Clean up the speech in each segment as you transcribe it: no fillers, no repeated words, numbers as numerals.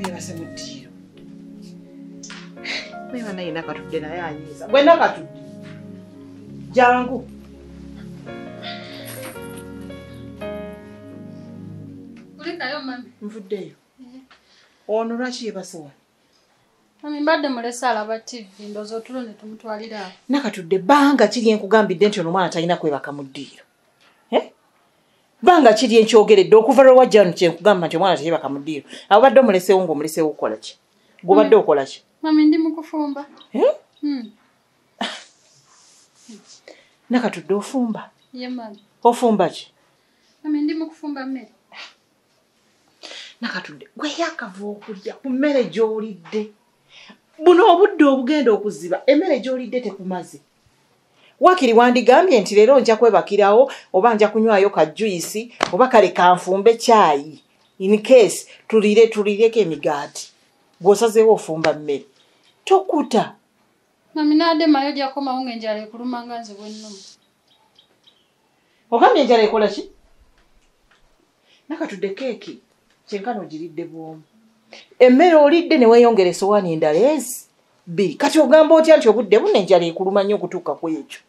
Webase mu ddiiro. Wewa naye nakatudde naye anyiiza. Gwe nakatudde. Jangu. Kulikayo mami. Nvuddeyo. Ono lwaki yebase wano? Mami mbadde mulese alaba TV ndozo otulo ne tumutwalira. Nakatudde banga kiri enkugambidde nti ono mwana talina kwebaka mu ddiiro. Banga kiri enkyogeredde okuva lwe wajja wano kyenkugamba nti omwana teyebaka mu ddiiro. Abadde omulesewo ng'omulesewo okola ki? Gobadde okola ki? Mami ndi mu kufumba. Nakatudde ofumba? Ye mami. Ofumba ki? Mami ndi mu kufumba mmere. Nakatudde gwe yakava okulya ku mmere gy'olidde. Buno obudde obugenda okuziba emmere gy'olidde tekumaze. Wakiri wandigambye nti leero nja kwebakirawo oba nja kunywayo ka juice oba kale kanfumbe chai in case tulireko emigaati. Gwosazeewo ofumba mmere. Tokuta. Mami nade mayo gyakoma unge njala ekulumanga nze bwenno. Ogambye enjala ekola ki? Nakatudde keeki kyenkano giridde bwomu. Emmere olidde ne weeyongera essowaani endala ezi bbiri. Kati ogamba otya nti obudde buno enjala ekuluma nnyo okutuuka ku ekyo.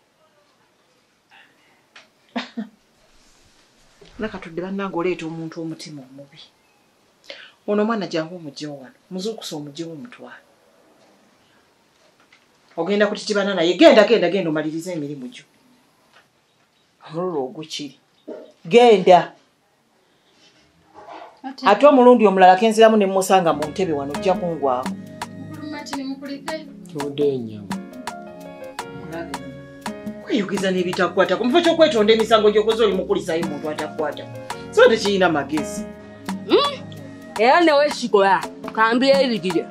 Nakatudde bannange oleeta omuntu omutima omubi. Ono mwana jangu omugyewo wano. Muzuukusa omugyewo omutwala. Ogenda kutitibana naye. Genda omalirize emirimu gyo. Omululu ogukiri. Genda. Ate omulundi omulala kenziramu ne musanga mu ntebe wano ojja kungwako. Kweyugiza n'ebitakwata ku mufo ky'okwetonda emisango gy'okoze oli mukulisayo muntu atakwata. So tekirina magezi. Era newe kikola kambira ebigire.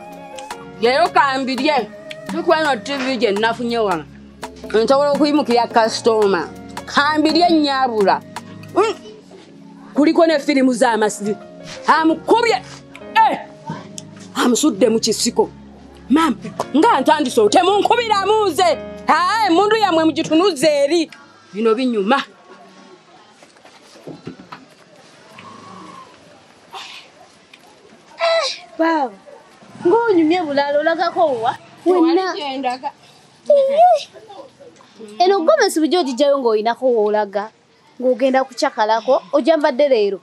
Leero kambirye tukwano TV gye nafunye wano. Nsobola okuyimukira customer. Kambirye nnyabula. Kuliko ne firimu z'amasiri. Amukubye. Amusudde mu kisiko. Mama, nga ntandise temunkubira muze. Mundu yamwe mugitunuze eri. Bino binyuma. Baba. Ngonyumye bulalo olagako wa? Wenna yendaga. Eno gomesi bujo gijayo ng'oyinako woolaga. Ng'ogenda kucakalako ojambadde leero.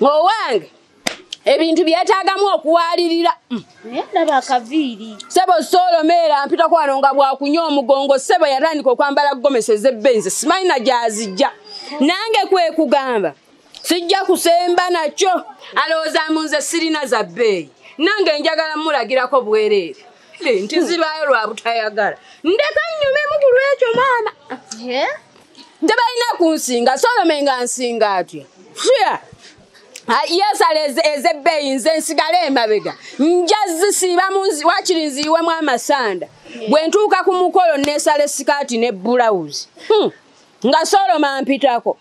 Owange. Ebintu byetaagamu okuwalirira. Ndaba akaviiri. Sebo Solomera mpita kwano nga bwakunya omugongo sebo yatandika okwambala gomesi ez'ebbenzi simanyi na gyazijja. Nange kwe kugamba. Sijja kusemba nakyo. Alowooza munze sirina za bbeeyi. Nange njagala mulagirako bwereere. Nti zibaayo lwa butayagala. Ndeka nnyumemu ku lwekyo maama. Tebalina kunsinga Solomera nga nsinga atya. Yesala ez'ebbeeyi nze nsigale emabega. Nja zisiiba wakiri nziiwemu amasanda. Bwe ntuuka ku mukolo neesala esikaati ne bulawuzi. Nga Solomera mpitako.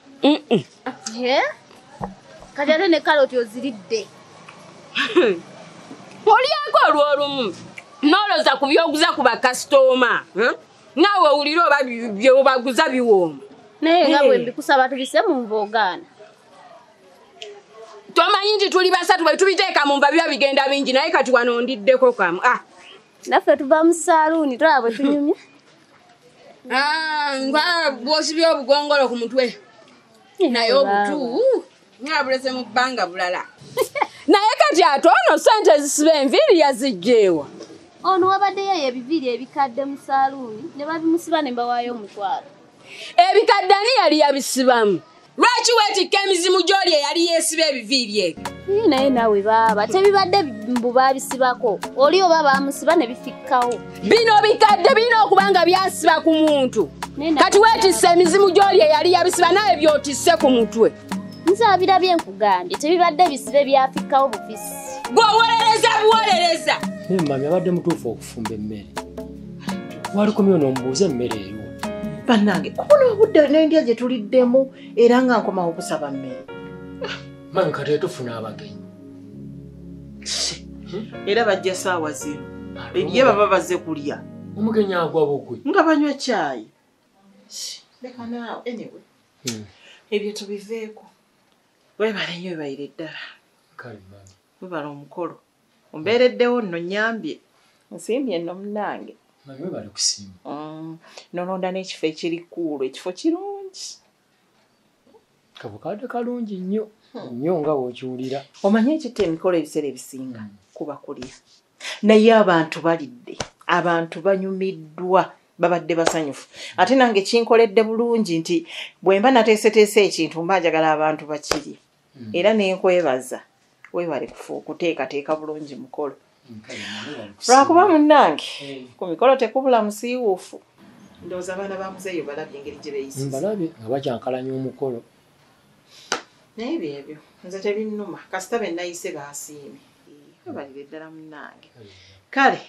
Kati ate ne kaloti oziridde. Olyako olw'olumu. Noloza ku byoguza ku bakasitoma. Naawe owulira oba byobaguza biwooma. Naye nga bwe mbikusaba tubise mu nvoogaana. Tomanyi nti tuli basatu bwe tubiteeka mu nva biba bigenda bingi naye kati wano ndiddeko kamu. Naffe tuva mu saaluuni tolaba bwe tunyumya. Nga bw'osibye obugongolo ku mutwe. Naye obutu nga bulese mu bbanga bulala. Naye kati ate ono ssente ezisiba enviiri yazijjeewa. Ono wabaddeyo ebiviiri ebikadde mu saaluuni ne babimusiba ne mbawaayo omutwalo. Ebikadde ani yali yabisibamu? Lwaki weetikka emizimu gy'oli eyali yeesiba ebiviiri ebyo? Naye naawe baaba tebibadde mbu baabisibako. Oli oba baamusiba ne bifikkawo. Bino bikadde birina okuba nga byasiba ku muntu. Kati weetisse emizimu gy'oli eyali yabisiba nawe by'otisse ku mutwe. Nsaabira bye nkugambye tebibadde bisibe byafikkawo bufisi. Gwewolereza buwolereza. Mami abadde mutuufu okufumba emmere. Walikomyo n'omubuuza emmere eyo. Bannange kubona obudde n'endya gye tuliddemu era nga nkomawo okusaba mmere. Mami kati tufuna abagenyi. Era bajja ssaawa zino. Ye baba bazze kulya. Omugenyi agwa bugwe. Nga banywa caayi. Leka naawe anyway. Ebyo tubiveeko. Weebale nnyo webayire ddala. Kale mami. Webala omukolo. Ombeereddewo nno nnyambye. Nsimbye nno munnange. Bamwe bali kusimba. Nononda n'ekifo ekiri kuulu, ekifo kirungi. Kabukadde kalungi nnyo. Nnyo nga bw'okiwulira. Omanyi ekitta emikolo ebiseera ebisinga kuba kulya. Naye abantu balidde. Abantu banyumiddwa. Babadde basanyufu. Ate nange kinkoledde bulungi nti bwe mba nateeseteese ekintu mba njagala abantu bakirye. Era n'enkwebaza. Weebale kuteekateeka bulungi mukolo. Lwakuba munnange ku mikolo tekubula musiiwuufu. Ndowooza abaana ba muzeeyo balabye engeri gye beeyisiza. Mbalabye nga bakyankalanya omukolo. Naye byebyo nze tebinnuma kasita be nayise baasiimye. Weebalire ddala munnange. Kale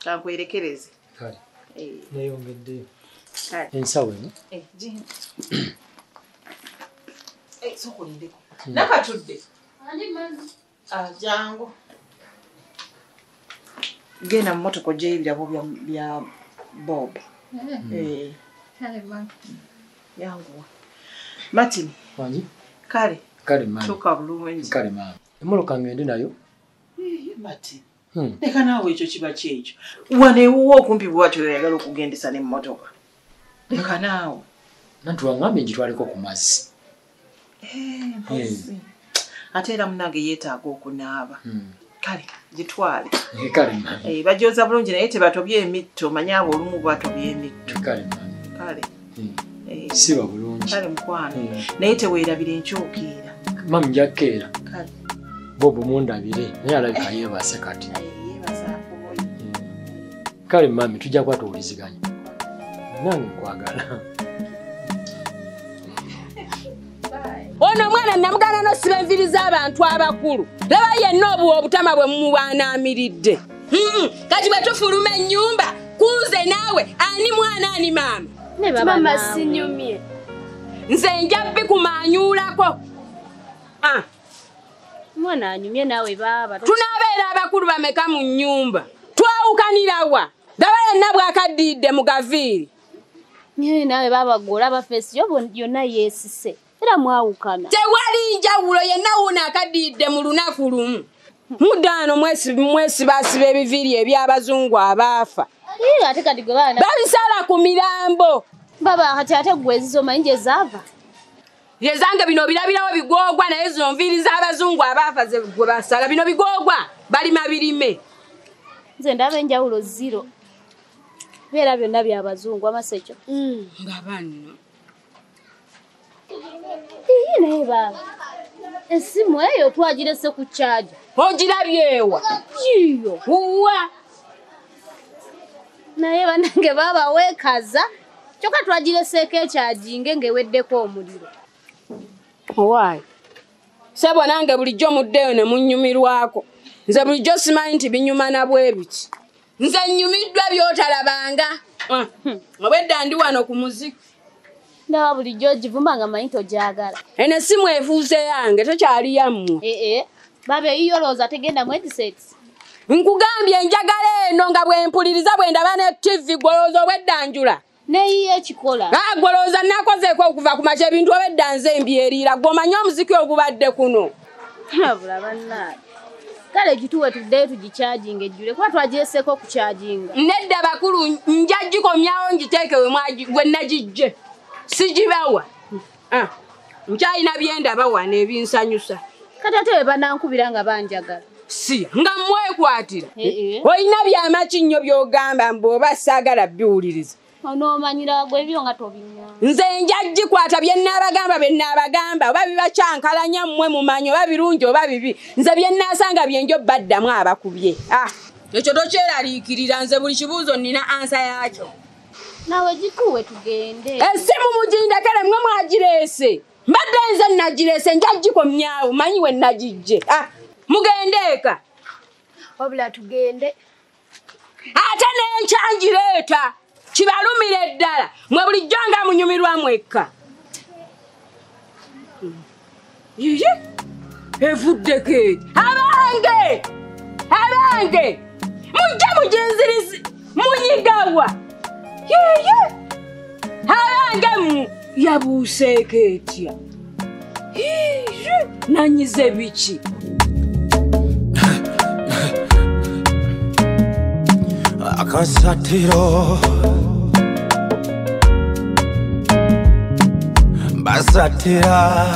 kankwerekereze. Kale neyongeddeyo. Kale Ensawo eno. Jingo. Sokulindeko. Nakatudde. Jangu. Genda mu motoka ogyeyo ebirabo bya Bob. Yanguwa. Martin. Wangi? Kale. Kale mama. Tuka bulungi. Kale mama. Emmotoka ngende nayo. Martin. Leka naawe ekyo kiba kyekyo. Wano ewuwo okumpi bwatyo oyagala okugendesa n'emmotoka. Leka naawe. Nantu wangambye ngitwaleko ku mazzi. Mpozi. Ate era munnange yeetaaga okunaaba. Kale gitwale. Kale mama. Bajooza bulungi naye tebatobye emitto. Manyi abo olumu bwatobye emitto. Kale mama. Kale. Siba bulungi. Kale mukwano. Naye teweerabire enkyokeera. Mama njakkeera. Kale. Bobo mundabire naye alabika yeebase kati. Yeebase akuboye. Kale mami tujja kuba tuwuliziganya. Nange nkwagala. Ono mwana namugana n'osiba enviri z'abantu abakulu. Laba yenna obutama bwe mumubaanaamiridde. Kati bwe tufuluma ennyumba kunze naawe ani mwana ani maama. Mama sinyumye. Nze nja bikumaanyuulako. Mwana anyumye nawe baba. Tunaabeera abakulu bameka mu nnyumba. Twawukanirawa. Laba yenna bw'akaddiidde mu gaviiri. Nye nawe baba gola bafesi yonna yeesise. Era mwawukana. Tewali njawulo yenna wuuna akaddiidde mu lunaku lumu. Mudaano mwesibasiba ebiviiri eby'abazungu abaafa. Ate kati gwe baana. Babisala ku mirambo. Baba kati ate gwe ezizo manyi gye zaava. Yezange bino birabirawo bigoogwa naye zino nviiri z'abazungu abaafa ze gwe basala. Bino bigoogwa balima birime. Nze ndaba enjawulo 0. Beera byonna by'abazungu amasekyo. Nga banno. Naye baba. Essimu eyo twagirese ku kyaja. Ogirabyewa. Yiyo. Uwa. Naye banange baba weekaza. Kyokka twagireseeko ekyajinge ng'eweddeko omuliro. Owaayi. Sebo nange bulijjo muddeyo ne munnyumirwako. Nze bulijjo simanyi nti binyuma na bwe biki. Nze nnyumiddwa by'otalabanga. Obwedda ndi wano ku muziki. Ndaba bulijjo givuma nga manyi togyagala. Eno essimu efuuse yange tokyali yammwe. Baba eyiyo looza tegenda mu headsets. Nkugambye njagala eno nga bwe mpuliriza bwe ndaba ne TV gwolooza obwedda njula. Neyiyo ekikola. Gwolooza nakozeeko okuva ku makya ebintu obwedda nze mbyeriira. Gw'omanyi omuziki ogubadde kuno. Abula bannaabe. Kale gituwe tuddeyo tugikyajinga ejjule kuba twagireseeko okukyajinga. Nedda bakulu nja gikomyawo ngiteeke we nagijje. Sigibawa. Nkyalina byendaba wano ebinsanyusa. Kati ate we banankubira nga banjagala. Si nga mwekwatira. Olina byamakinyo by'ogamba bw'oba saagala biwuliriza. Onoomanyira gwe ebyo nga tobinya. Nze nja gikwata bye nnaabagamba oba bibakyankalanya mmwe mumanyi oba birungi oba bibi. Nze bye nnaasanga byenjo baddamu abakubye. Ekyo tokyeraliikirira nze buli kibuuzo nnina ansa yakyo. Nawe gituwe tugende. Essimu mugindekere mmwe mwagireese. Mbadde nze nagireese nja gikomyawo manyi we nagijje. Mugende eka. Wabula tugende. Ate n'enkyangireeta. Kibalumire ddala. Mwe bulijjo nga munyumirwa mwekka. Evuddeko eri. Abange. Mujja mujinzirizi. Munyigawa. Abange yabuuseeko etya. Nanyize biki. Akasatiro Basatira